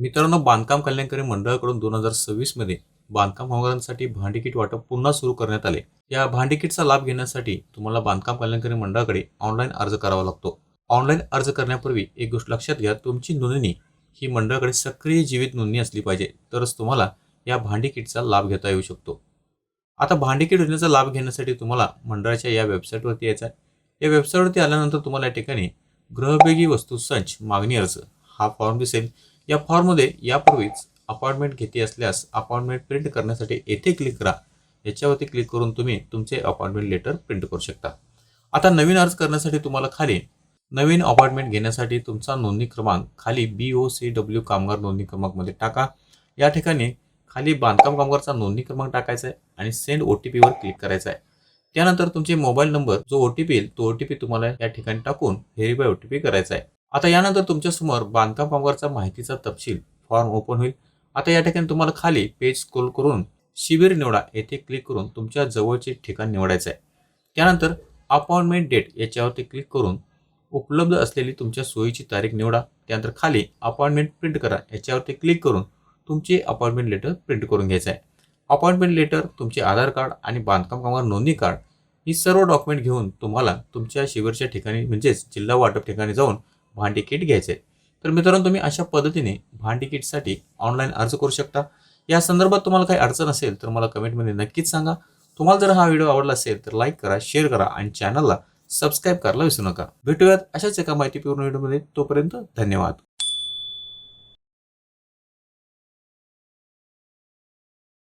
मित्रांनो, बांधकाम कल्याणकारी मंडळाकडून 2026 मध्ये बांधकाम कामगारांसाठी भांडी वाटप पुन्हा सुरू करण्यात आले. या भांडी लाभ घेण्यासाठी तुम्हाला बांधकाम कल्याणकारी मंडळाकडे ऑनलाईन अर्ज करावा लागतो. ऑनलाईन अर्ज करण्यापूर्वी एक गोष्ट लक्षात घ्या, तुमची नोंदणी ही मंडळाकडे सक्रिय जीवित नोंदणी असली पाहिजे, तरच तुम्हाला या भांडी लाभ घेता येऊ शकतो. आता भांडी योजनेचा लाभ घेण्यासाठी तुम्हाला मंडळाच्या या वेबसाईटवरती यायचं आहे. या वेबसाईटवरती आल्यानंतर तुम्हाला या ठिकाणी गृहोपयोगी वस्तू संच मागणी अर्ज हा फॉर्म दिसेल. या फॉर्ममध्ये यापूर्वीच अपॉइंटमेंट घेतली असल्यास अपॉइंटमेंट प्रिंट करण्यासाठी येथे क्लिक करा. याच्यावरती क्लिक करून तुम्ही तुमचे अपॉइंटमेंट लेटर प्रिंट करू शकता. आता नवीन अर्ज करण्यासाठी तुम्हाला खाली नवीन अपॉइंटमेंट घेण्यासाठी तुमचा नोंदणी क्रमांक खाली BOCW कामगार नोंदणी क्रमांक मध्ये टाका. या ठिकाणी खाली बांधकाम कामगारचा नोंदणी क्रमांक टाकायचा आहे आणि सेंड OTP वर क्लिक करायचं आहे. त्यानंतर तुमचे मोबाईल नंबर जो OTP येईल तो OTP तुम्हाला या ठिकाणी टाकून व्हेरीफाय OTP करायचा आहे. आता यानंतर तुमच्या समोर बांधकाम कामगारचा माहितीचा तपशील फॉर्म ओपन होईल. आता या ठिकाणी तुम्हाला खाली पेज स्क्रोल करून शिबिर निवडा येथे क्लिक करून तुमच्या जवळचे ठिकाण निवडायचं आहे. त्यानंतर अपॉइंटमेंट डेट याच्यावरती क्लिक करून उपलब्ध असलेली तुमच्या सोयीची तारीख निवडा. त्यानंतर खाली अपॉइंटमेंट प्रिंट करा याच्यावरती क्लिक करून तुमचे अपॉइंटमेंट लेटर प्रिंट करून घ्यायचं आहे. अपॉइंटमेंट लेटर, तुमचे आधार कार्ड आणि बांधकाम कामगार नोंदणी कार्ड ही सर्व डॉक्युमेंट घेऊन तुम्हाला तुमच्या शिबिरच्या ठिकाणी म्हणजेच जिल्हा वाटप ठिकाणी जाऊन भांडी किट घ्यायचे. तर मित्रांनो, तुम्ही अशा पद्धतीने भांडी किटसाठी ऑनलाईन अर्ज करू शकता. या संदर्भात तुम्हाला काही अडचण असेल तर मला कमेंटमध्ये नक्कीच सांगा. तुम्हाला जर हा व्हिडिओ आवडला असेल तर लाईक करा, शेअर करा आणि चॅनलला सबस्क्राईब करायला विसरू नका. भेटूयात अशाच एका माहितीपूर्ण व्हिडिओमध्ये. तोपर्यंत धन्यवाद.